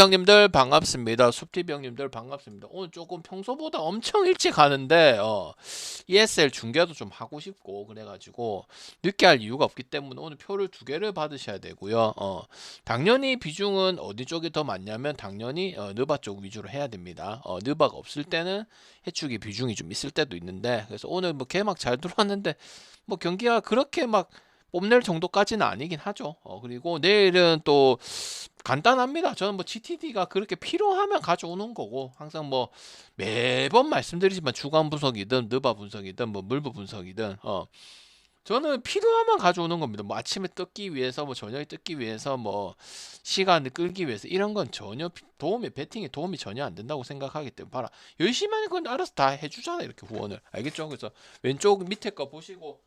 형님들 반갑습니다. 숲TV 형님들 반갑습니다. 오늘 조금 평소보다 엄청 일찍 하는데 ESL 중계도 좀 하고 싶고 그래가지고 늦게 할 이유가 없기 때문에 오늘 표를 2개를 받으셔야 되고요. 당연히 비중은 어디 쪽이 더 많냐면 당연히 느바 쪽 위주로 해야 됩니다. 느바가 없을 때는 해축이 비중이 좀 있을 때도 있는데, 그래서 오늘 뭐 개막 잘 들어왔는데 뭐 경기가 그렇게 막 뽐낼 정도까지는 아니긴 하죠. 그리고 내일은 또 간단합니다. 저는 뭐 GTD가 그렇게 필요하면 가져오는 거고, 항상 뭐 매번 말씀드리지만 주간 분석이든 느바 분석이든 뭐 물부 분석이든 저는 필요하면 가져오는 겁니다. 뭐 아침에 뜯기 위해서 뭐 저녁에 뜯기 위해서 뭐 시간을 끌기 위해서 이런 건 전혀 배팅에 도움이 전혀 안 된다고 생각하기 때문에 봐라, 열심히 하는 건 알아서 다 해주잖아, 이렇게 후원을. 알겠죠? 그래서 왼쪽 밑에 거 보시고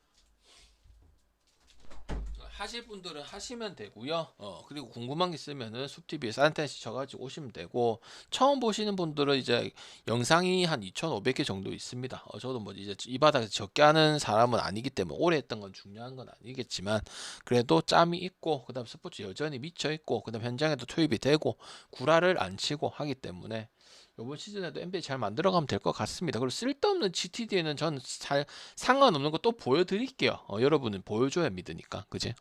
하실 분들은 하시면 되고요. 그리고 궁금한 게 있으면은 숲TV에 산텐시 쳐가지고 오시면 되고, 처음 보시는 분들은 이제 영상이 한 2,500개 정도 있습니다. 저도 뭐 이제 이 바닥에서 적게 하는 사람은 아니기 때문에 오래 했던 건 중요한 건 아니겠지만, 그래도 짬이 있고 그다음 스포츠 여전히 미쳐 있고 그다음 현장에도 투입이 되고 구라를 안 치고 하기 때문에 이번 시즌에도 NBA 잘 만들어가면 될 것 같습니다. 그리고 쓸데없는 GTD에는 전 잘 상관없는 거 또 보여드릴게요. 여러분은 보여줘야 믿으니까, 그지?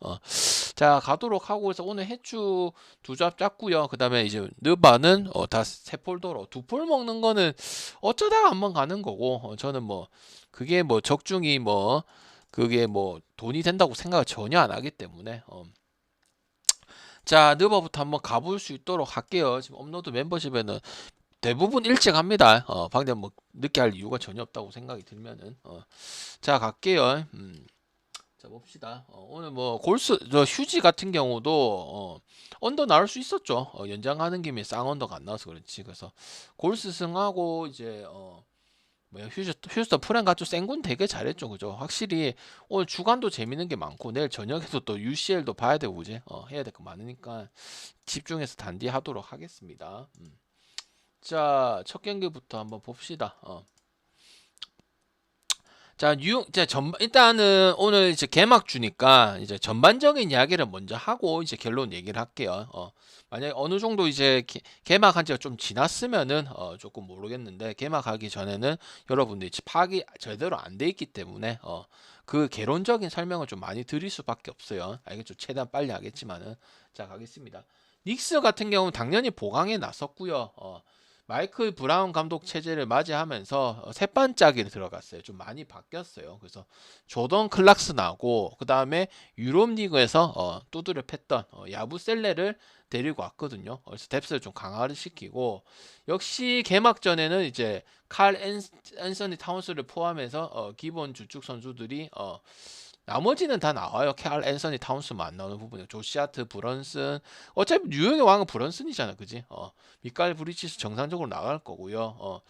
자, 가도록 하고 해서 오늘 해추 2잡 짰고요. 그 다음에 이제 느바는 다 3폴더로 2폴 먹는 거는 어쩌다가 한번 가는 거고, 저는 뭐 그게 뭐 적중이 뭐 그게 뭐 돈이 된다고 생각을 전혀 안 하기 때문에 자, 느바부터 한번 가볼 수 있도록 할게요. 지금 업로드 멤버십에는 대부분 일찍 합니다. 방금 뭐 늦게 할 이유가 전혀 없다고 생각이 들면은 자, 갈게요. 자, 봅시다. 오늘 뭐 골스 저 휴지 같은 경우도 언더 나올 수 있었죠. 연장하는 김에 쌍언더가 안 나와서 그렇지. 그래서 골스 승하고 이제 뭐야, 휴스턴 프랭 가쪽 센군 되게 잘했죠, 그죠? 확실히 오늘 주간도 재밌는 게 많고 내일 저녁에도 또 UCL도 봐야 되고, 그지? 해야 될 거 많으니까 집중해서 단디하도록 하겠습니다. 자, 첫 경기부터 한번 봅시다. 자, 일단은 오늘 이제 개막주니까 이제 전반적인 이야기를 먼저 하고 이제 결론 얘기를 할게요. 만약에 어느 정도 이제 개막한 지가 좀 지났으면은 조금 모르겠는데, 개막하기 전에는 여러분들이 파악이 제대로 안 돼 있기 때문에 그 개론적인 설명을 좀 많이 드릴 수밖에 없어요. 알겠죠? 최대한 빨리 하겠지만은. 자, 가겠습니다. 닉스 같은 경우는 당연히 보강에 나섰고요. 마이클 브라운 감독 체제를 맞이하면서 새 반짝이를 들어갔어요. 좀 많이 바뀌었어요. 그래서 조던 클락스나고 그 다음에 유럽 리그에서 두드려 팼던 야부셀레를 데리고 왔거든요. 그래서 뎁스를 좀 강화를 시키고, 역시 개막전에는 이제 칼 앤서니 타운스를 포함해서 기본 주축 선수들이 나머지는 다 나와요. 칼 앤서니 타운스만 안 나오는 부분이요. 조시아트, 브런슨. 어차피 뉴욕의 왕은 브런슨이잖아, 그지? 미칼 브리치스 정상적으로 나갈 거고요.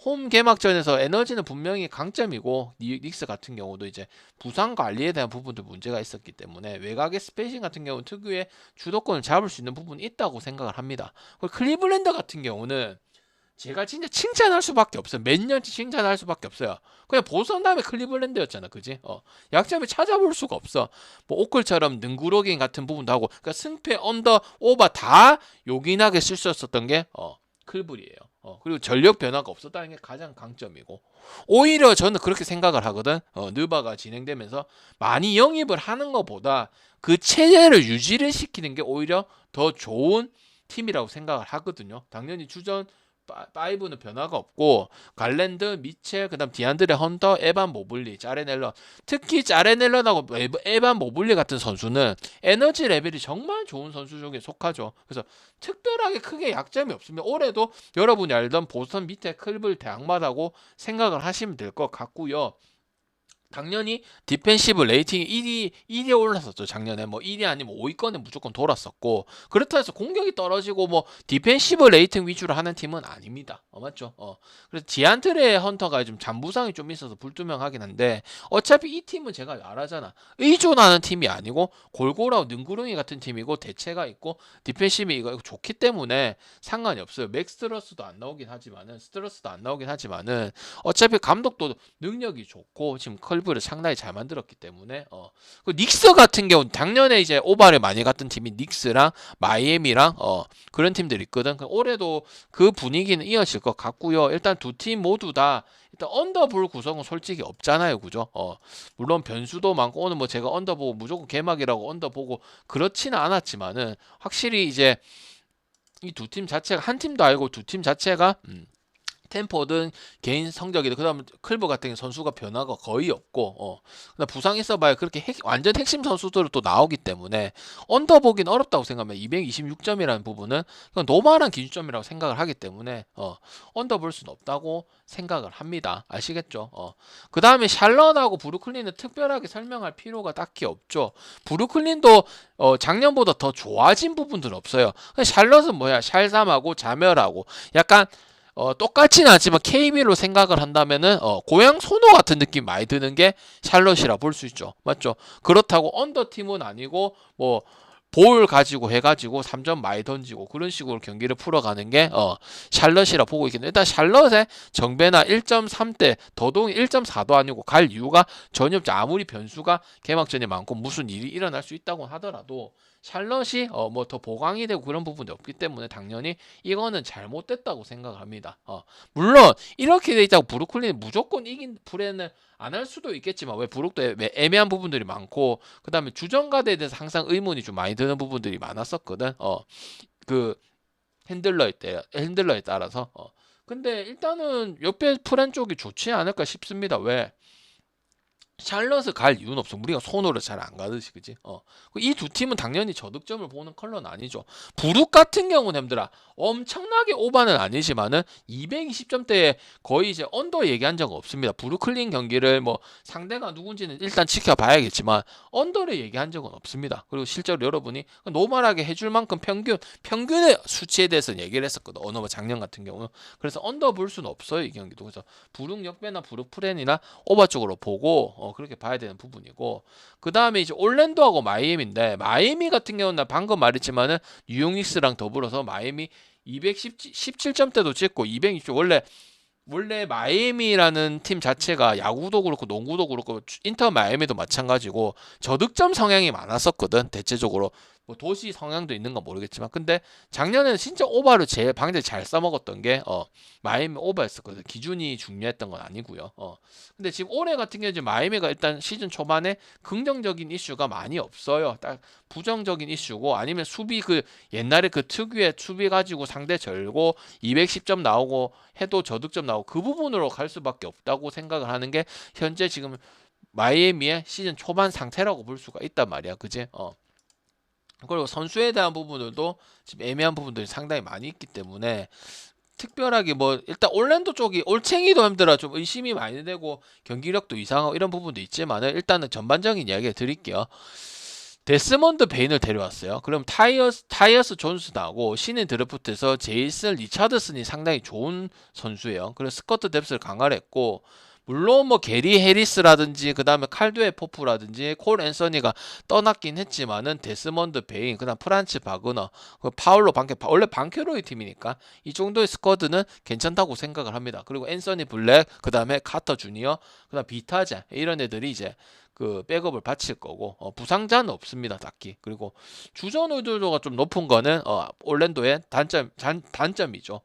홈 개막전에서 에너지는 분명히 강점이고, 닉스 같은 경우도 이제 부상 관리에 대한 부분도 문제가 있었기 때문에 외곽의 스페이싱 같은 경우는 특유의 주도권을 잡을 수 있는 부분이 있다고 생각을 합니다. 그리고 클리블랜드 같은 경우는 제가 진짜 칭찬할 수밖에 없어요. 몇 년째 칭찬할 수밖에 없어요. 그냥 보선 다음에 클리블랜드였잖아, 그지? 약점을 찾아볼 수가 없어. 뭐 오클처럼 능구로긴 같은 부분도 하고, 그러니까 승패, 언더, 오버 다 요긴하게 쓸 수 있었던 게 클블이에요. 그리고 전력 변화가 없었다는 게 가장 강점이고, 오히려 저는 그렇게 생각을 하거든. 느바가 진행되면서 많이 영입을 하는 것보다 그 체제를 유지를 시키는 게 오히려 더 좋은 팀이라고 생각을 하거든요. 당연히 주전 5는 변화가 없고, 갈랜드, 미첼, 그다음 디안드레 헌터, 에반 모블리, 자레넬런, 특히 자레넬런하고 에반 모블리 같은 선수는 에너지 레벨이 정말 좋은 선수 중에 속하죠. 그래서 특별하게 크게 약점이 없습니다. 올해도 여러분이 알던 보스턴 밑에 클블 대항마다고 생각을 하시면 될 것 같고요. 당연히 디펜시브 레이팅이 1위에 올랐었죠. 작년에 뭐 1위 아니면 5위권에 무조건 돌았었고, 그렇다 해서 공격이 떨어지고 뭐 디펜시브 레이팅 위주로 하는 팀은 아닙니다. 맞죠? 그래서 디안트레 헌터가 좀 잔부상이 좀 있어서 불투명하긴 한데, 어차피 이 팀은 제가 말하잖아, 의존하는 팀이 아니고 골고루 능구렁이 같은 팀이고 대체가 있고 디펜시브 이거 좋기 때문에 상관이 없어요. 맥스트러스도 안 나오긴 하지만은, 스트러스도 안 나오긴 하지만은 어차피 감독도 능력이 좋고 지금 컬브를 상당히 잘 만들었기 때문에 그 닉스 같은 경우는 작년에 이제 오바를 많이 갔던 팀이 닉스랑 마이애미랑 그런 팀들이 있거든. 올해도 그 분위기는 이어질 것 같고요. 일단 두 팀 모두 다 일단 언더볼 구성은 솔직히 없잖아요, 그죠? 물론 변수도 많고 오늘 뭐 제가 언더 보고 무조건 개막이라고 언더 보고 그렇지는 않았지만은 확실히 이제 이 두 팀 자체가 한 팀도 알고 두 팀 자체가 템포든 개인 성적이든 그다음 클버 같은 선수가 변화가 거의 없고 그다음 부상 있어봐야 그렇게 완전 핵심 선수들은 또 나오기 때문에 언더 보긴 어렵다고 생각하면 226점이라는 부분은 그건 노멀한 기준점이라고 생각을 하기 때문에 언더 볼 수는 없다고 생각을 합니다. 아시겠죠? 그 다음에 샬럿하고 브루클린은 특별하게 설명할 필요가 딱히 없죠. 브루클린도 작년보다 더 좋아진 부분들은 없어요. 샬럿은 뭐야? 샬삼하고 자멸하고 약간 똑같지는 않지만 KB로 생각을 한다면은 고향 소노 같은 느낌 많이 드는 게 샬럿이라 볼 수 있죠. 맞죠? 그렇다고 언더팀은 아니고 뭐 볼 가지고 해가지고 3점 많이 던지고 그런 식으로 경기를 풀어가는 게 샬럿이라 보고 있겠네요. 일단 샬럿의 정배나 1.3대 더동이 1.4도 아니고 갈 이유가 전혀 없죠. 아무리 변수가 개막전에 많고 무슨 일이 일어날 수 있다고 하더라도 샬럿이 뭐 더 보강이 되고 그런 부분이 없기 때문에 당연히 이거는 잘못됐다고 생각을 합니다. 물론 이렇게 돼 있다고 브루클린이 무조건 이긴 플레이는 안 할 수도 있겠지만 왜 브룩도 애매한 부분들이 많고 그 다음에 주전가드에 대해서 항상 의문이 좀 많이 드는 부분들이 많았었거든. 그 핸들러에 따라서. 근데 일단은 옆에 프렌 쪽이 좋지 않을까 싶습니다. 왜? 샬럿을 갈 이유는 없어. 우리가 손으로 잘 안 가듯이, 그지? 이 두 팀은 당연히 저득점을 보는 컬러는 아니죠. 부룩 같은 경우는 힘들어. 엄청나게 오바는 아니지만은 220점대에 거의 이제 언더 얘기한 적 없습니다. 브루클린 경기를 뭐 상대가 누군지는 일단 지켜봐야겠지만 언더를 얘기한 적은 없습니다. 그리고 실제로 여러분이 노멀하게 해줄 만큼 평균의 수치에 대해서는 얘기를 했었거든. 어느 뭐 작년 같은 경우는. 그래서 언더 볼 수는 없어요, 이 경기도. 그래서 부룩 역배나 부룩 프렌이나 오바 쪽으로 보고 그렇게 봐야 되는 부분이고 그 다음에 이제 올랜도하고 마이애미인데 마이애미 같은 경우는 방금 말했지만은 뉴욕 닉스랑 더불어서 마이애미 217점대도 찍고 260 원래 마이애미라는 팀 자체가 야구도 그렇고 농구도 그렇고 인터 마이애미도 마찬가지고 저득점 성향이 많았었거든. 대체적으로 뭐 도시 성향도 있는 건 모르겠지만 근데 작년에는 진짜 오버를 제일 방대 잘 써먹었던 게 마이애미 오버였었거든. 기준이 중요했던 건 아니고요. 근데 지금 올해 같은 경우는 마이애미가 일단 시즌 초반에 긍정적인 이슈가 많이 없어요. 딱 부정적인 이슈고 아니면 수비 그 옛날에 그 특유의 수비 가지고 상대 절고 210점 나오고 해도 저득점 나오고 그 부분으로 갈 수밖에 없다고 생각을 하는 게 현재 지금 마이애미의 시즌 초반 상태라고 볼 수가 있단 말이야. 그지? 그리고 선수에 대한 부분들도 지금 애매한 부분들이 상당히 많이 있기 때문에 특별하게 뭐 일단 올랜도 쪽이 올챙이도 힘들어 좀 의심이 많이 되고 경기력도 이상하고 이런 부분도 있지만은 일단은 전반적인 이야기를 드릴게요. 데스먼드 베인을 데려왔어요. 그럼 타이어스 존스 나오고 신인 드래프트에서 제이슨 리차드슨이 상당히 좋은 선수예요. 그래서 스커트 뎁스를 강화를 했고 물론 뭐 게리 해리스라든지 그 다음에 칼드웨 포프라든지 콜 앤서니가 떠났긴 했지만은 데스먼드 베인 그다음 프란츠 바그너 파울로 원래 방케로의 팀이니까 이 정도의 스쿼드는 괜찮다고 생각을 합니다. 그리고 앤서니 블랙 그 다음에 카터 주니어 그다음 비타자 이런 애들이 이제 그 백업을 바칠 거고 부상자는 없습니다 딱히. 그리고 주전 의도도가 좀 높은 거는 올랜도의 단점이죠.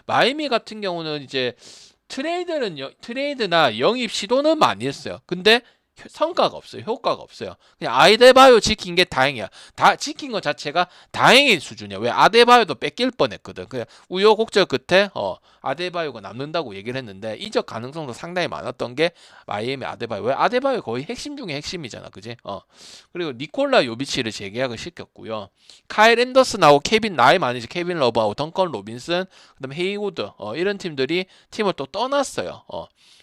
마이미 같은 경우는 이제 트레이드나 영입 시도는 많이 했어요. 근데 성과가 없어요. 효과가 없어요. 그냥 아데바요 지킨 게 다행이야. 다 지킨 것 자체가 다행인 수준이야. 왜 아데바요도 뺏길 뻔했거든. 그냥 우여곡절 끝에 아데바요가 남는다고 얘기를 했는데 이적 가능성도 상당히 많았던 게 마이애미 아데바요. 왜 아데바요 거의 핵심 중에 핵심이잖아, 그지? 그리고 니콜라 요비치를 재계약을 시켰고요. 카일 앤더슨하고 나이 많으지 케빈 러브하고 덩컨 로빈슨, 그다음에 헤이우드 이런 팀들이 팀을 또 떠났어요.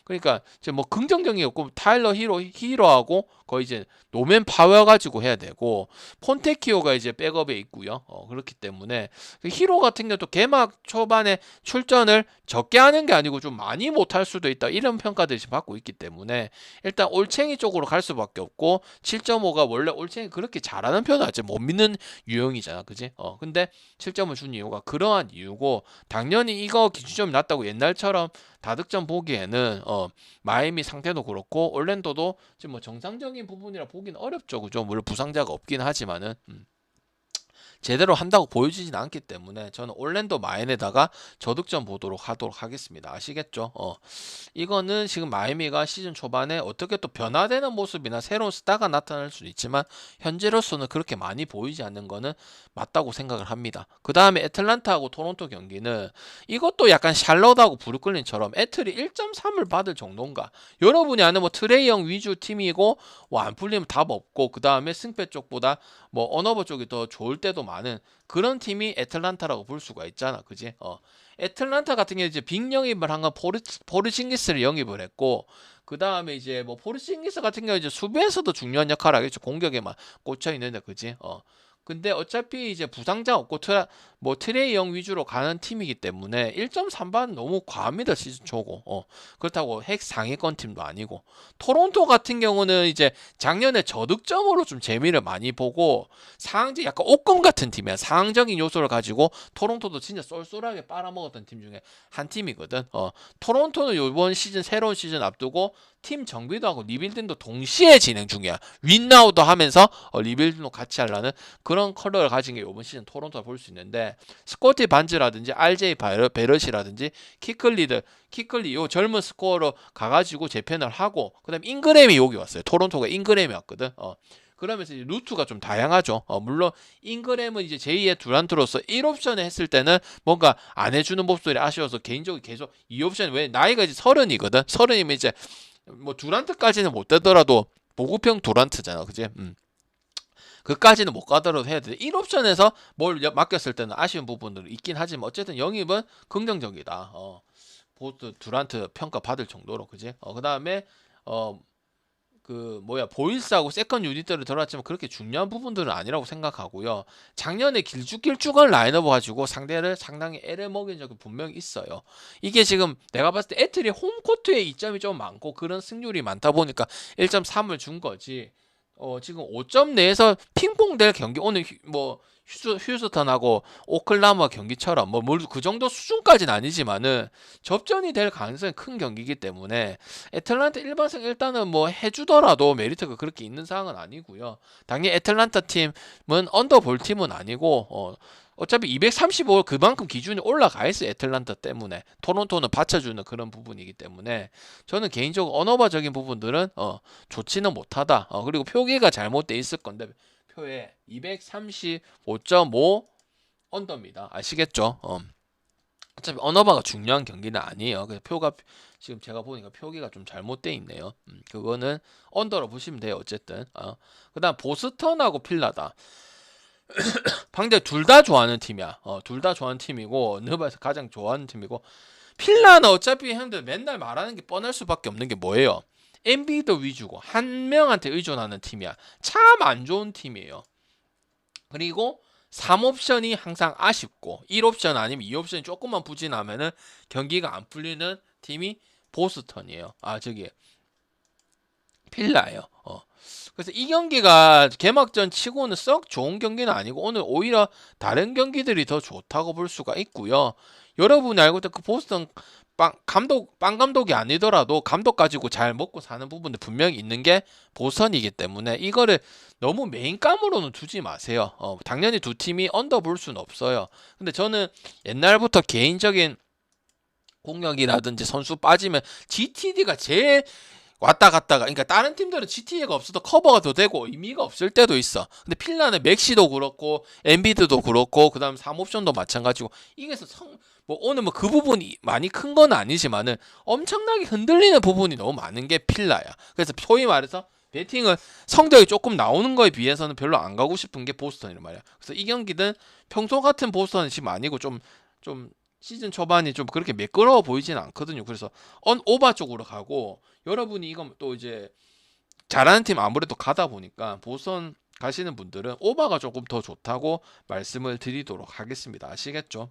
그러니까 이제 뭐 긍정적인 게 없고 타일러 히로하고 거의 이제 노맨 파워 가지고 해야 되고 폰테키오가 이제 백업에 있고요. 그렇기 때문에 히로 같은 경우도 개막 초반에 출전을 적게 하는 게 아니고 좀 많이 못할 수도 있다 이런 평가들이 지금 받고 있기 때문에 일단 올챙이 쪽으로 갈 수밖에 없고 7.5가 원래 올챙이 그렇게 잘하는 편은 아직 못 믿는 유형이잖아, 그지? 근데 7점을 준 이유가 그러한 이유고 당연히 이거 기준점이 낮다고 옛날처럼 다득점 보기에는 마이애미 상태도 그렇고 올랜도도 지금 뭐 정상적인 부분이라 보기는 어렵죠. 그죠? 물론 부상자가 없긴 하지만은 제대로 한다고 보여지진 않기 때문에 저는 올랜도 마인에다가 저득점 보도록 하도록 하겠습니다. 아시겠죠? 이거는 지금 마이애미가 시즌 초반에 어떻게 또 변화되는 모습이나 새로운 스타가 나타날 수도 있지만 현재로서는 그렇게 많이 보이지 않는 거는 맞다고 생각을 합니다. 그 다음에 애틀란타하고 토론토 경기는 이것도 약간 샬럿하고 브루클린처럼 애틀이 1.3을 받을 정도인가. 여러분이 아는 뭐 트레이 형 위주 팀이고 뭐 안 풀리면 답 없고 그 다음에 승패 쪽보다 뭐 언어버 쪽이 더 좋을 때도 많은 그런 팀이 애틀란타라고 볼 수가 있잖아, 그지? 애틀란타 같은 경우 이제 빅 영입을 한 건 포르징기스를 영입을 했고, 그 다음에 이제 뭐 포르징기스 같은 경우 이제 수비에서도 중요한 역할을 하겠죠. 공격에만 꽂혀 있는데, 그지? 근데 어차피 이제 부상자 없고 뭐 트레이 영 위주로 가는 팀이기 때문에 1.3반 너무 과합니다. 시즌 초고. 그렇다고 핵 상위권 팀도 아니고. 토론토 같은 경우는 이제 작년에 저득점으로 좀 재미를 많이 보고 상황적 약간 옥금 같은 팀이야. 상황적인 요소를 가지고 토론토도 진짜 쏠쏠하게 빨아먹었던 팀 중에 한 팀이거든. 토론토는 이번 시즌 새로운 시즌 앞두고 팀 정비도 하고 리빌딩도 동시에 진행 중이야. 윈나우도 하면서 리빌딩도 같이 하려는 그런 컬러를 가진 게 이번 시즌 토론토를 볼 수 있는데 스코티 반즈라든지 RJ 베럿이라든지 키클리 요 젊은 스코어로 가가지고 재편을 하고 그 다음에 잉그램이 여기 왔어요. 토론토가 잉그램이 왔거든. 그러면서 이제 루트가 좀 다양하죠. 물론 잉그램은 이제 제2의 두란트로서 1옵션에 했을 때는 뭔가 안 해주는 모습들이 아쉬워서 개인적으로 계속 2옵션 왜 나이가 이제 30이거든. 30이면 이제 뭐 두란트까지는 못 되더라도 보급형 두란트잖아, 그지? 그까지는 못 가더라도 해야 돼. 1옵션에서 뭘 맡겼을 때는 아쉬운 부분들이 있긴 하지만 어쨌든 영입은 긍정적이다. 보드 두란트 평가 받을 정도로, 그지? 그 다음에 보일스하고 세컨 유닛들을 들어왔지만 그렇게 중요한 부분들은 아니라고 생각하고요. 작년에 길쭉길쭉한 라인업 가지고 상대를 상당히 애를 먹인 적이 분명히 있어요. 이게 지금 내가 봤을 때 애틀이 홈코트에 이점이 좀 많고 그런 승률이 많다 보니까 1.3을 준 거지. 지금 5점 내에서 핑퐁 될 경기 오늘 휴스턴하고 오클라호마 경기처럼 물론 그 정도 수준까지는 아니지만은 접전이 될 가능성이 큰 경기이기 때문에 애틀란타 일반성 일단은 뭐 해주더라도 메리트가 그렇게 있는 상황은 아니고요. 당연히 애틀란타 팀은 언더볼 팀은 아니고 어차피 235 그만큼 기준이 올라가 있어요. 애틀란타 때문에. 토론토는 받쳐주는 그런 부분이기 때문에 저는 개인적으로 언어바적인 부분들은 좋지는 못하다. 그리고 표기가 잘못돼 있을 건데 표에 235.5 언더입니다. 아시겠죠? 어차피 언어바가 중요한 경기는 아니에요. 그래서 표가 지금 제가 보니까 표기가 좀 잘못돼 있네요. 그거는 언더로 보시면 돼요. 어쨌든. 그다음 보스턴하고 필라다. 방대 둘 다 좋아하는 팀이야. 둘 다 좋아하는 팀이고 느바에서 가장 좋아하는 팀이고 필라는 어차피 형들 맨날 말하는 게 뻔할 수밖에 없는 게 뭐예요? 엔비드 위주고 한 명한테 의존하는 팀이야. 참 안 좋은 팀이에요. 그리고 3옵션이 항상 아쉽고 1옵션 아니면 2옵션이 조금만 부진하면은 경기가 안 풀리는 팀이 보스턴이에요. 필라예요. 그래서 이 경기가 개막전 치고는 썩 좋은 경기는 아니고 오늘 오히려 다른 경기들이 더 좋다고 볼 수가 있고요. 여러분이 알고 있던 그 보스턴 빵 감독이 아니더라도 감독 가지고 잘 먹고 사는 부분도 분명히 있는 게 보스턴이기 때문에 이거를 너무 메인감으로는 두지 마세요. 당연히 두 팀이 언더 볼 수는 없어요. 근데 저는 옛날부터 개인적인 공격이라든지 선수 빠지면 GTD가 제일 왔다 갔다가 그러니까 다른 팀들은 GTA가 없어도 커버가 더 되고 의미가 없을 때도 있어. 근데 필라는 맥시도 그렇고 엔비드도 그렇고 그다음 3옵션도 마찬가지고 이게서 오늘 그 부분이 많이 큰 건 아니지만은 엄청나게 흔들리는 부분이 너무 많은 게 필라야. 그래서 소위 말해서 배팅을 성적이 조금 나오는 거에 비해서는 별로 안 가고 싶은 게 보스턴이란 말이야. 그래서 이 경기는 평소 같은 보스턴은 지금 아니고 좀 시즌 초반이 좀 그렇게 매끄러워 보이지는 않거든요. 그래서 오바 쪽으로 가고 여러분이 이건 또 이제 잘하는 팀 아무래도 가다 보니까 보스턴 가시는 분들은 오바가 조금 더 좋다고 말씀을 드리도록 하겠습니다. 아시겠죠?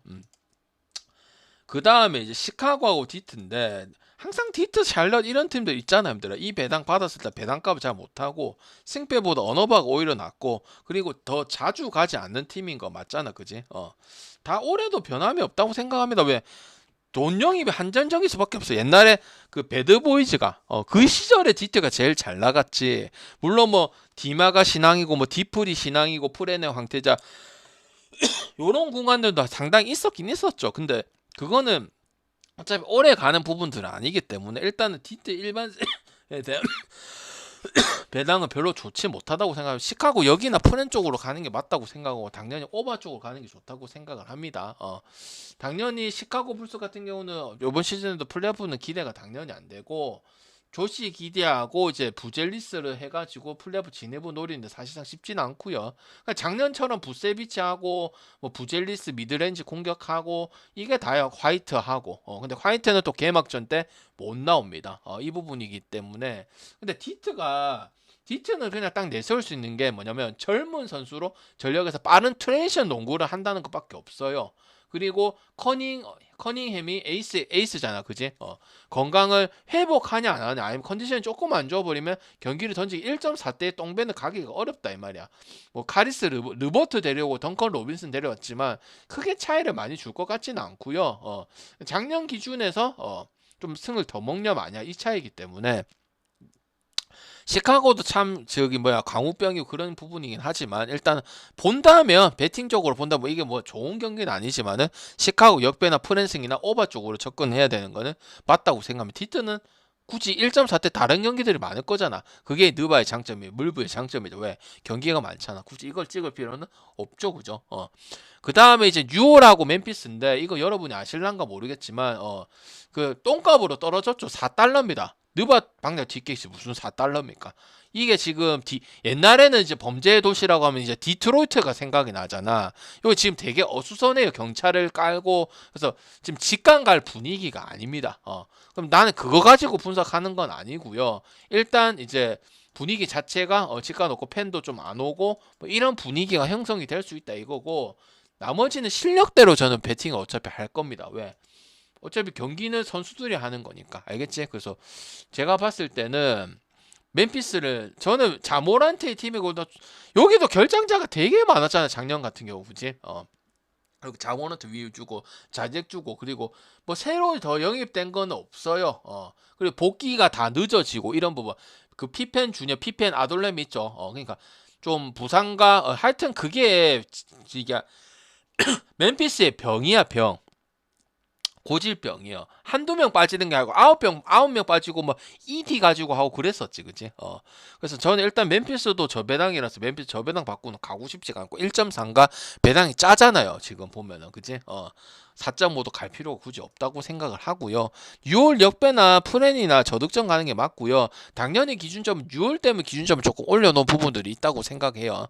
그 다음에 이제 시카고하고 디트인데 항상 디트, 샬럿 이런 팀들 있잖아요. 이 배당 받았을 때 배당값을 잘 못하고 승패보다 언어바가 오히려 낮고 그리고 더 자주 가지 않는 팀인 거 맞잖아. 그지? 다 올해도 변함이 없다고 생각합니다. 왜? 돈 영입이 한전적일 수밖에 없어. 옛날에 그 배드보이즈가 그 시절에 디트가 제일 잘 나갔지. 물론 뭐 디마가 신앙이고 뭐 디플이 신앙이고 프레네 황태자 요런 공간들도 상당히 있었긴 있었죠. 근데 그거는 어차피 오래 가는 부분들은 아니기 때문에 일단은 디트 일반에 대한 배당은 별로 좋지 못하다고 생각하고 시카고 여기나 프렌 쪽으로 가는 게 맞다고 생각하고 당연히 오바 쪽으로 가는 게 좋다고 생각을 합니다. 당연히 시카고 불스 같은 경우는 이번 시즌에도 플레이오프는 기대가 당연히 안 되고 조시 기대하고 이제 부젤리스를 해가지고 플레이오프 진입을 노리는데 사실상 쉽지는 않고요. 그러니까 작년처럼 부세비치하고 뭐 부젤리스 미드레인지 공격하고 이게 다야 화이트하고 근데 화이트는 또 개막전 때 못 나옵니다. 이 부분이기 때문에 근데 디트는 그냥 딱 내세울 수 있는 게 뭐냐면 젊은 선수로 전력에서 빠른 트레이션 농구를 한다는 것밖에 없어요. 그리고 커닝햄이 에이스잖아, 그지? 건강을 회복하냐 안 하냐, 아니면 컨디션이 조금 안 좋아버리면 경기를 던지기 1.4대 똥배는 가기가 어렵다 이 말이야. 뭐 카리스 르버트 데려오고 덩컨 로빈슨 데려왔지만 크게 차이를 많이 줄 것 같지는 않고요. 작년 기준에서 좀 승을 더 먹냐 마냐 이 차이기 때문에 시카고도 참 저기 뭐야 광우병이고 그런 부분이긴 하지만 일단 본다면 배팅적으로 본다면 이게 뭐 좋은 경기는 아니지만은 시카고 역배나 프랜승이나 오바 쪽으로 접근해야 되는 거는 맞다고 생각합니다. 디트는 굳이 1.4대 다른 경기들이 많을 거잖아. 그게 느바의 장점이에요. 물부의 장점이죠. 왜? 경기가 많잖아. 굳이 이걸 찍을 필요는 없죠. 그죠? 그 다음에 이제 뉴올하고 멤피스인데 이거 여러분이 아실란가 모르겠지만 그 똥값으로 떨어졌죠. 4달러입니다. 느바 방역 뒷객이 무슨 4달러입니까? 이게 지금 옛날에는 이제 범죄의 도시라고 하면 이제 디트로이트가 생각이 나잖아. 이거 지금 되게 어수선해요. 경찰을 깔고 그래서 지금 직관 갈 분위기가 아닙니다. 그럼 나는 그거 가지고 분석하는 건 아니고요. 일단 이제 분위기 자체가 직관 없고 팬도 좀 안 오고 뭐 이런 분위기가 형성이 될 수 있다 이거고 나머지는 실력대로 저는 배팅을 어차피 할 겁니다. 왜? 어차피 경기는 선수들이 하는 거니까 알겠지? 그래서 제가 봤을 때는 멤피스를 저는 자모란트의 팀이고 여기도 결장자가 되게 많았잖아 작년 같은 경우 그지? 그리고 자모란트 위유 주고 자잭 주고 그리고 뭐 새로 더 영입된 건 없어요. 그리고 복귀가 다 늦어지고 이런 부분 그 피펜 주니어 피펜 아돌렘 있죠. 그러니까 좀 부상과 하여튼 그게 이게 멤피스의 병이야 병. 고질병이요. 한두 명 빠지는 게 아니고 아홉 명 빠지고 뭐 ED 가지고 하고 그랬었지, 그지? 그래서 저는 일단 멤피스도 저 배당이라서 멤피스 저 배당 받고는 가고 싶지가 않고 1.3가 배당이 짜잖아요. 지금 보면은, 그지? 4.5도 갈 필요가 굳이 없다고 생각을 하고요. 6월 역배나 프렌이나 저득점 가는 게 맞고요. 당연히 기준점은 6월 때문에 기준점을 조금 올려놓은 부분들이 있다고 생각해요.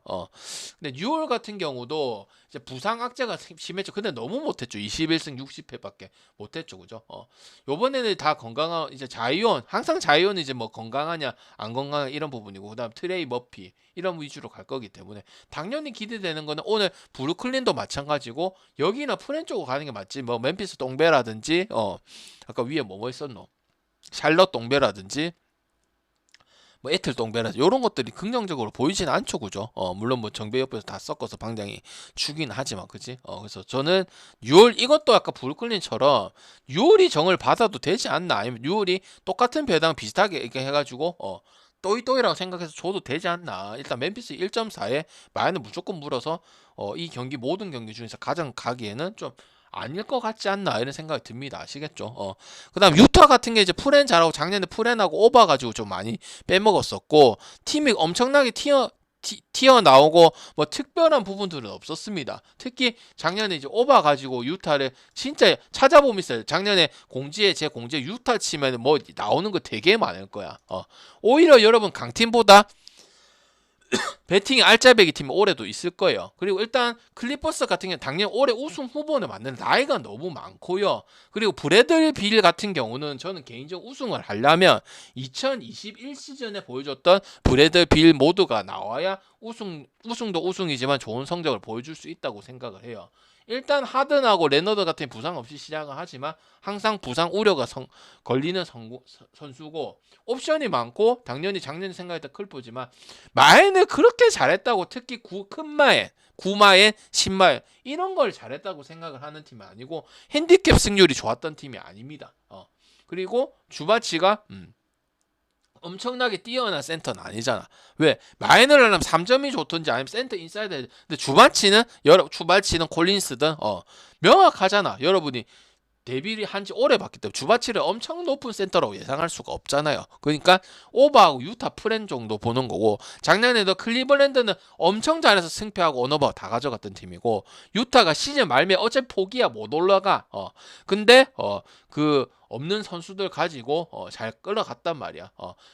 근데 6월 같은 경우도 이제 부상 악재가 심했죠. 근데 너무 못했죠. 21승 60패밖에 못했죠, 그죠? 요번에는 다 건강한 이제 자이온 항상 자이온은 이제 뭐 건강하냐 안 건강하냐 이런 부분이고 그다음 트레이 머피 이런 위주로 갈 거기 때문에 당연히 기대되는 거는 오늘 브루클린도 마찬가지고 여기나 프렌 쪽으로 가는 게 맞지. 뭐 멤피스 동배라든지 아까 위에 뭐 있었노? 샬럿 동배라든지 뭐 애틀 동배라 이런 것들이 긍정적으로 보이진 않죠, 그죠? 물론 뭐 정배 옆에서 다 섞어서 방장이 주긴 하지만, 그지? 그래서 저는 6월 이것도 아까 브루클린처럼 6월이 정을 받아도 되지 않나, 아니면 6월이 똑같은 배당 비슷하게 이렇게 해가지고 또이또이라고 생각해서 줘도 되지 않나. 일단 멤피스 1.4에 마이는 무조건 물어서 이 경기 모든 경기 중에서 가장 가기에는 좀 아닐 것 같지 않나 이런 생각이 듭니다. 아시겠죠? 그다음 유타 같은 게 이제 프렌 잘하고 작년에 프렌하고 오바 가지고 좀 많이 빼먹었었고 팀이 엄청나게 튀어 나오고 뭐 특별한 부분들은 없었습니다. 특히 작년에 이제 오바 가지고 유타를 진짜 찾아보면 있어요. 작년에 제 공지에 유타 치면 뭐 나오는 거 되게 많을 거야. 오히려 여러분 강팀보다 배팅이 알짜배기 팀이 올해도 있을 거예요. 그리고 일단 클리퍼스 같은 경우는 당연 올해 우승 후보는 맞는데 나이가 너무 많고요. 그리고 브래들 빌 같은 경우는 저는 개인적으로 우승을 하려면 2021 시즌에 보여줬던 브래들 빌 모두가 나와야 우승도 우승이지만 좋은 성적을 보여줄 수 있다고 생각을 해요. 일단 하든하고 레너드 같은 부상 없이 시작을 하지만 항상 부상 우려가 걸리는 선수고 옵션이 많고 당연히 작년에 생각했던 클포지만 마엔을 그렇게 잘했다고 특히 큰 마엔 9마엔, 10마엔 이런 걸 잘했다고 생각을 하는 팀이 아니고 핸디캡 승률이 좋았던 팀이 아닙니다. 그리고 주바치가 엄청나게 뛰어난 센터는 아니잖아. 왜? 마인을 하려면 3점이 좋든지 아니면 센터 인사이드. 근데 주바치는 콜린스든 명확하잖아. 여러분이 데뷔를 한지 오래 봤기 때문에 주바치를 엄청 높은 센터라고 예상할 수가 없잖아요. 그러니까 오버하고 유타 프렌 정도 보는 거고 작년에도 클리블랜드는 엄청 잘해서 승패하고 오너버 다 가져갔던 팀이고 유타가 시즌 말미에 어차피 포기야 못 올라가. 근데 그 없는 선수들 가지고 잘 끌어갔단 말이야.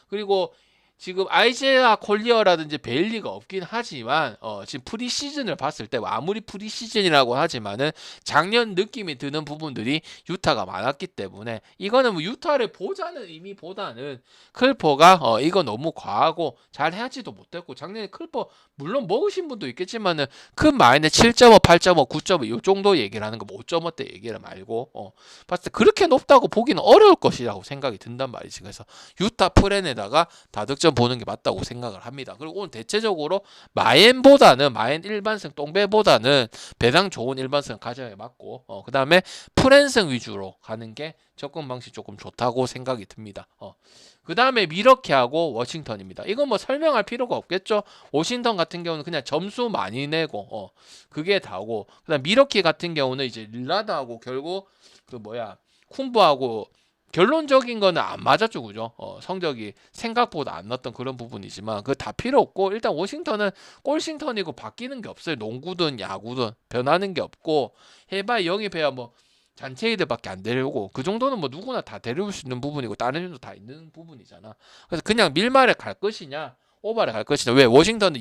그리고 지금 아이제아 콜리어라든지 베일리가 없긴 하지만 지금 프리시즌을 봤을 때 아무리 프리시즌이라고 하지만은 작년 느낌이 드는 부분들이 유타가 많았기 때문에 이거는 뭐 유타를 보자는 의미보다는 클퍼가 이거 너무 과하고 잘 해야지도 못했고 작년에 클퍼 물론 먹으신 분도 있겠지만은 큰 마인드 7.5, 8.5, 9.5 이 정도 얘기를 하는 거 5.5대 얘기를 말고 봤을 때 그렇게 높다고 보기는 어려울 것이라고 생각이 든단 말이지. 그래서 유타 프렌에다가 다득점 보는 게 맞다고 생각을 합니다. 그리고 오늘 대체적으로 마엔 일반승 똥배보다는 배당 좋은 일반승 가져야 맞고 그 다음에 프렌승 위주로 가는 게 접근 방식 조금 좋다고 생각이 듭니다. 그 다음에 미러키하고 워싱턴입니다. 이건 뭐 설명할 필요가 없겠죠. 워싱턴 같은 경우는 그냥 점수 많이 내고 그게 다고 그 다음 미러키 같은 경우는 이제 릴라드하고 결국 쿤부하고 결론적인 거는 안 맞았죠, 그죠? 성적이 생각보다 안 났던 그런 부분이지만 그거 다 필요 없고 일단 워싱턴은 꼴싱턴이고 바뀌는 게 없어요. 농구든 야구든 변하는 게 없고 해봐야 영입해야 뭐 잔체이들밖에 안 데려오고 그 정도는 뭐 누구나 다 데려올 수 있는 부분이고 다른 팀도 다 있는 부분이잖아. 그래서 그냥 밀말에 갈 것이냐 오발에 갈 것이냐. 왜 워싱턴은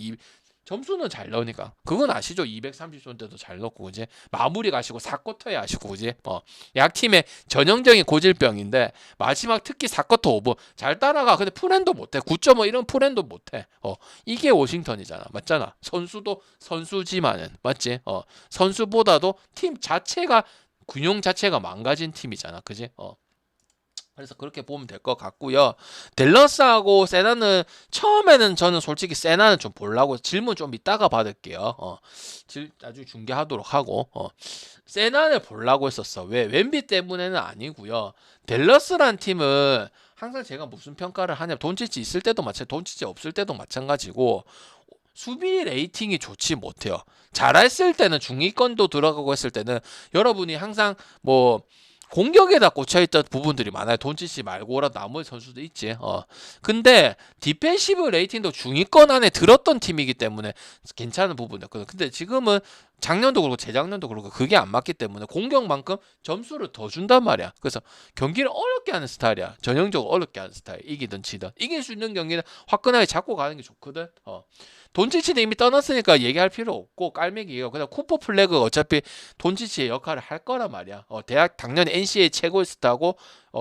점수는 잘 넣으니까 그건 아시죠? 230점대도 잘 넣고 그지 마무리 가시고 4쿼터에 하시고 그지 약팀의 전형적인 고질병인데 마지막 특히 4쿼터 오버 잘 따라가. 근데 프렌도 못해 9.5 이런 프렌도 못해. 이게 워싱턴이잖아. 맞잖아. 선수도 선수지만은 맞지. 선수보다도 팀 자체가 균형 자체가 망가진 팀이잖아. 그지 그래서 그렇게 보면 될 것 같고요. 댈러스하고 세나는 처음에는 저는 솔직히 세나는 좀 보려고 질문 좀 이따가 받을게요. 나중에 중계하도록 하고 세나를 보려고 했었어. 왜? 웬비 때문에는 아니고요. 댈러스란 팀은 항상 제가 무슨 평가를 하냐면 돈치치 있을 때도 마찬가지, 돈치치 없을 때도 마찬가지고 수비 레이팅이 좋지 못해요. 잘했을 때는 중위권도 들어가고 했을 때는 여러분이 항상 뭐 공격에다 꽂혀있던 부분들이 많아요. 돈치치 말고라도 나머지 선수도 있지. 근데 디펜시브 레이팅도 중위권 안에 들었던 팀이기 때문에 괜찮은 부분이었거든. 근데 지금은 작년도 그렇고 재작년도 그렇고 그게 안 맞기 때문에 공격만큼 점수를 더 준단 말이야. 그래서 경기를 어렵게 하는 스타일이야. 전형적으로 어렵게 하는 스타일. 이기든 지든. 이길 수 있는 경기는 화끈하게 잡고 가는 게 좋거든. 돈치치는 이미 떠났으니까 얘기할 필요 없고 깔매기가 그냥 쿠퍼 플래그가 어차피 돈치치의 역할을 할 거란 말이야. 대학 당연히 NCAA 최고의 스타고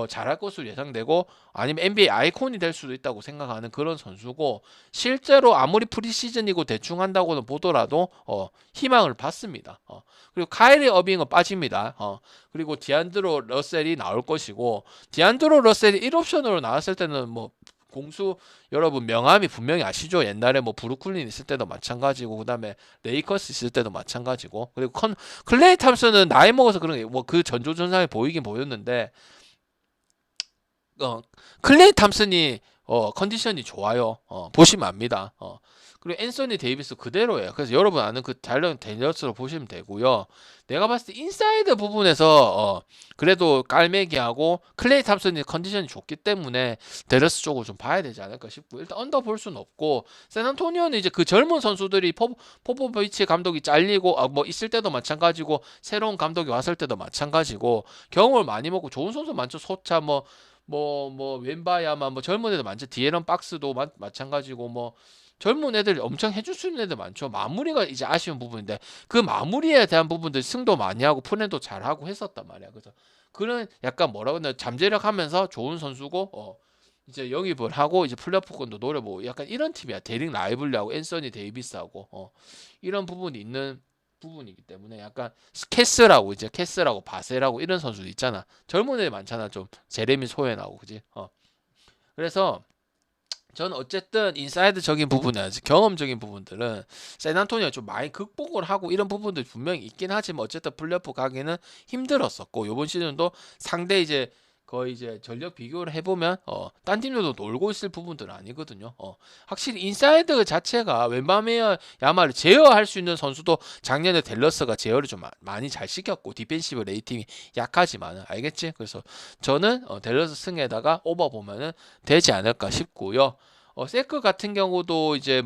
잘할 것으로 예상되고 아니면 NBA 아이콘이 될 수도 있다고 생각하는 그런 선수고 실제로 아무리 프리시즌이고 대충 한다고는 보더라도 희망을 받습니다. 그리고 카이리 어빙은 빠집니다. 그리고 디안드로 러셀이 나올 것이고 디안드로 러셀이 1옵션으로 나왔을 때는 뭐 공수 여러분 명함이 분명히 아시죠? 옛날에 뭐 브루클린 있을 때도 마찬가지고 그다음에 레이커스 있을 때도 마찬가지고 그리고 클레이 탐슨은 나이 먹어서 그런 게 뭐 그 전조전상에 보이긴 보였는데 클레이 탐슨이 컨디션이 좋아요. 보시면 압니다. 그리고 앤서니 데이비스 그대로예요. 그래서 여러분 아는 그 달런 데니얼스로 보시면 되고요. 내가 봤을 때 인사이드 부분에서 그래도 깔매기하고 클레이 탐슨이 컨디션이 좋기 때문에 데러스 쪽으로 좀 봐야 되지 않을까 싶고 일단 언더 볼 수는 없고 샌안토니오는 이제 그 젊은 선수들이 포포비치 감독이 잘리고 뭐 있을 때도 마찬가지고 새로운 감독이 왔을 때도 마찬가지고 경험을 많이 먹고 좋은 선수 많죠. 소차 웬바야마 젊은 애들 많죠. 디에런 박스도 마찬가지고 뭐 젊은 애들 엄청 해줄 수 있는 애들 많죠. 마무리가 이제 아쉬운 부분인데 그 마무리에 대한 부분들 승도 많이 하고 푸렌도 잘하고 했었단 말이야. 그래서 그런 약간 뭐라고 하나 잠재력하면서 좋은 선수고 이제 영입을 하고 이제 플레이오프권도 노려보고 약간 이런 팀이야. 데릭 라이블리하고 앤서니 데이비스하고 이런 부분이 있는 부분이기 때문에 약간 캐스라고 바세라고 이런 선수도 있잖아. 젊은 애들 많잖아. 좀 제레미 소연하고 그지? 그래서 저는 어쨌든 인사이드적인 부분이나 경험적인 부분들은 샌안토니가 좀 많이 극복을 하고 이런 부분들이 분명히 있긴 하지만 어쨌든 플레이오프 가기는 힘들었었고 요번 시즌도 상대 이제 거의 이제 전력 비교를 해보면 딴 팀들도 놀고 있을 부분들은 아니거든요. 확실히 인사이드 자체가 웬바메어 야마를 제어할 수 있는 선수도 작년에 댈러스가 제어를 좀 많이 잘 시켰고 디펜시브 레이팅이 약하지만은 알겠지? 그래서 저는 댈러스 승에다가 오버 보면은 되지 않을까 싶고요. 세크 같은 경우도 이제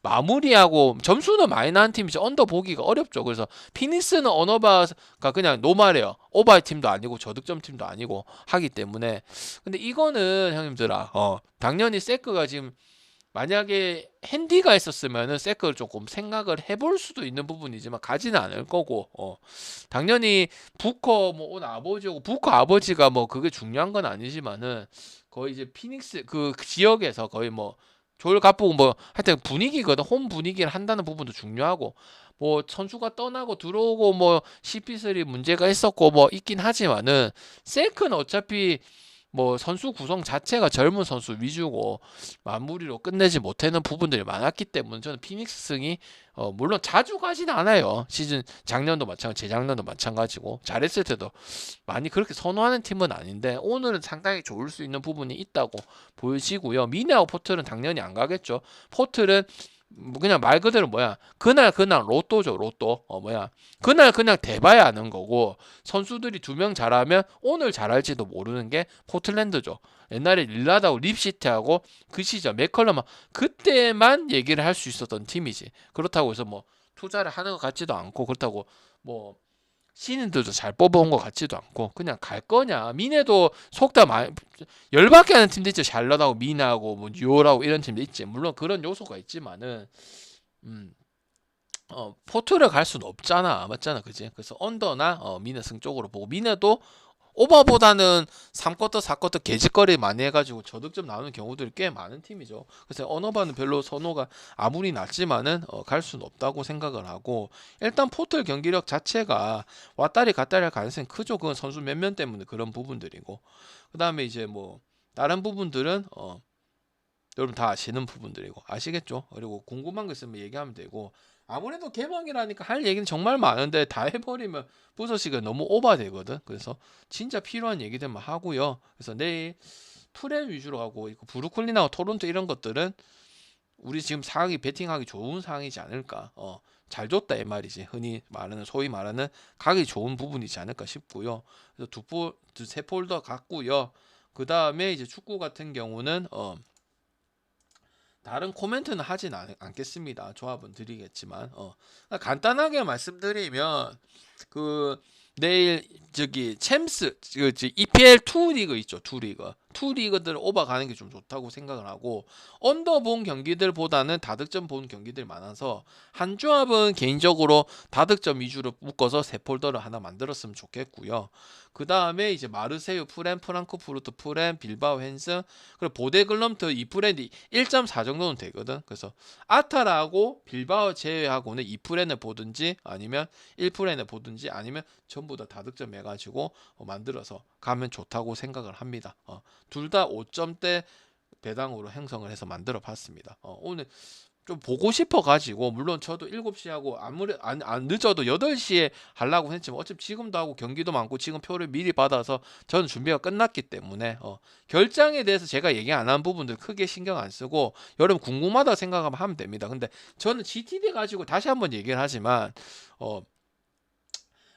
마무리하고 점수는 많이 나는 팀이지 언더 보기가 어렵죠. 그래서 피닉스는 언어바가 그냥 노말해요. 오버의 팀도 아니고 저득점 팀도 아니고 하기 때문에 근데 이거는 형님들아 당연히 세크가 지금 만약에 핸디가 있었으면은 세크를 조금 생각을 해볼 수도 있는 부분이지만 가지는 않을 거고 당연히 부커 뭐 온 아버지고 부커 아버지가 뭐 그게 중요한 건 아니지만은 거의 이제 피닉스 그 지역에서 거의 뭐 조엘 가쁘고 뭐 하여튼 분위기거든. 홈 분위기를 한다는 부분도 중요하고 뭐 선수가 떠나고 들어오고 뭐 CP3 문제가 있었고 뭐 있긴 하지만은 세크는 어차피 뭐 선수 구성 자체가 젊은 선수 위주고 마무리로 끝내지 못하는 부분들이 많았기 때문에 저는 피닉스 승이 물론 자주 가진 않아요. 시즌 작년도 마찬가지, 재작년도 마찬가지고 잘했을 때도 많이 그렇게 선호하는 팀은 아닌데 오늘은 상당히 좋을 수 있는 부분이 있다고 보여지고요. 미네하고 포틀은 당연히 안 가겠죠. 포틀은 뭐 그냥 말 그대로 뭐야 그날 로또죠. 로또 뭐야 그날 그냥 대봐야 아는 거고 선수들이 두 명 잘하면 오늘 잘할지도 모르는 게 포틀랜드죠. 옛날에 릴라드하고 립시티하고 그 시절 맥컬럼만 그때만 얘기를 할 수 있었던 팀이지. 그렇다고 해서 뭐 투자를 하는 것 같지도 않고 그렇다고 뭐 신인들도 잘 뽑아온 것 같지도 않고 그냥 갈 거냐. 미네도 속다 많이 열받게 하는 팀도 있죠. 샬럿하고 미나하고 뭐 뉴올하고 이런 팀도 있지. 물론 그런 요소가 있지만은 음, 포트를 갈 수는 없잖아. 맞잖아. 그지? 그래서 언더나 미네 승 쪽으로 보고 미네도 오버보다는 3쿼터, 4쿼터 개짓거리 많이 해가지고 저득점 나오는 경우들이 꽤 많은 팀이죠. 그래서 언어바는 별로 선호가 아무리 낮지만은 갈 수는 없다고 생각을 하고 일단 포털 경기력 자체가 왔다리 갔다리 할 가능성이 크죠. 그건 선수 몇 명 때문에 그런 부분들이고 그 다음에 이제 뭐 다른 부분들은 여러분 다 아시는 부분들이고 아시겠죠? 그리고 궁금한 거 있으면 얘기하면 되고 아무래도 개방이라니까 할 얘기는 정말 많은데 다 해버리면 부서시가 너무 오버되거든. 그래서 진짜 필요한 얘기들만 하고요. 그래서 내일 프렘 위주로 가고 브루클린하고 토론토 이런 것들은 우리 지금 상황이 베팅하기 좋은 상황이지 않을까. 잘 줬다 이 말이지. 흔히 말하는 소위 말하는 가기 좋은 부분이지 않을까 싶고요. 그래서 두세 폴더 갖고요. 그 다음에 이제 축구 같은 경우는 다른 코멘트는 하진 않겠습니다. 조합은 드리겠지만 간단하게 말씀드리면 그 내일 저기 챔스 EPL 2 리그 있죠. 2 리그. 2 리그들 오버 가는 게 좀 좋다고 생각을 하고 언더 본 경기들보다는 다득점 본 경기들이 많아서 한 조합은 개인적으로 다득점 위주로 묶어서 세 폴더를 하나 만들었으면 좋겠고요. 그 다음에 이제 마르세유, 프렘, 프랑크푸르트, 프렘, 빌바오, 헨스 그리고 보데글럼트 이 프렌이 1.4 정도는 되거든. 그래서 아타라고 빌바오 제외하고는 2프렌을 보든지 아니면 1프렌을 보든지 아니면 전부 다 다득점 해가지고 만들어서 가면 좋다고 생각을 합니다. 둘 다 5점대 배당으로 형성을 해서 만들어 봤습니다. 오늘 좀 보고 싶어 가지고 물론 저도 7시 하고 아무리 안 늦어도 8시에 하려고 했지만 어차피 지금도 하고 경기도 많고 지금 표를 미리 받아서 저는 준비가 끝났기 때문에 결장에 대해서 제가 얘기 안 한 부분들 크게 신경 안 쓰고 여러분 궁금하다 생각하면 하면 됩니다. 근데 저는 GTD 가지고 다시 한번 얘기를 하지만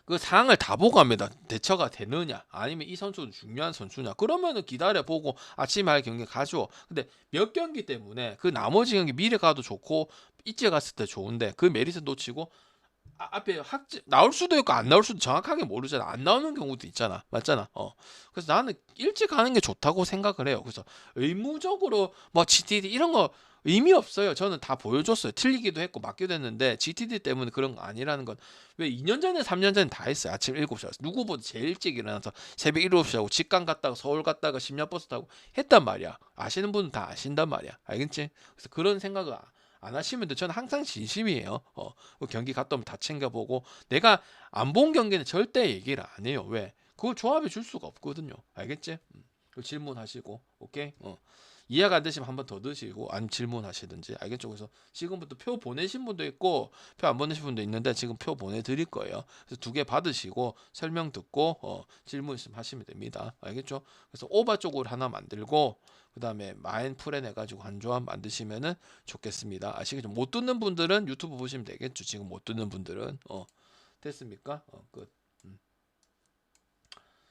그 상황을 다 보고 합니다. 대처가 되느냐 아니면 이 선수는 중요한 선수냐 그러면은 기다려보고 아침에 할 경기 가죠. 근데 몇 경기 때문에 그 나머지 경기 미리 가도 좋고 일찍 갔을 때 좋은데 그 메리트 놓치고 앞에 나올 수도 있고 안 나올 수도 정확하게 모르잖아. 안 나오는 경우도 있잖아. 맞잖아. 그래서 나는 일찍 가는 게 좋다고 생각을 해요. 그래서 의무적으로 뭐 GTD 이런 거 의미 없어요. 저는 다 보여줬어요. 틀리기도 했고 맞기도 했는데 GTD 때문에 그런 거 아니라는 건 왜 2년 전에 3년 전에 다 했어요. 아침 7시 누구보다 제일 일찍 일어나서 새벽 7시 하고 직관 갔다가 서울 갔다가 심야버스 타고 했단 말이야. 아시는 분은 다 아신단 말이야. 알겠지? 그래서 그런 생각을 안 하시면 돼. 저는 항상 진심이에요. 그 경기 갔다 오면 다 챙겨보고 내가 안 본 경기는 절대 얘기를 안 해요. 왜? 그걸 조합해 줄 수가 없거든요. 알겠지? 그 질문하시고 오케이? 이해가 안 되시면 한 번 더 드시고 아니면 질문하시든지 알겠죠? 그래서 지금부터 표 보내신 분도 있고 표 안 보내신 분도 있는데 지금 표 보내드릴 거예요. 그래서 두 개 받으시고 설명 듣고 질문 있으면 하시면 됩니다. 알겠죠? 그래서 오바 쪽으로 하나 만들고 그 다음에 마인 풀엔 해가지고 한 조합 만드시면은 좋겠습니다. 아시겠죠? 못 듣는 분들은 유튜브 보시면 되겠죠? 지금 못 듣는 분들은 됐습니까? 끝.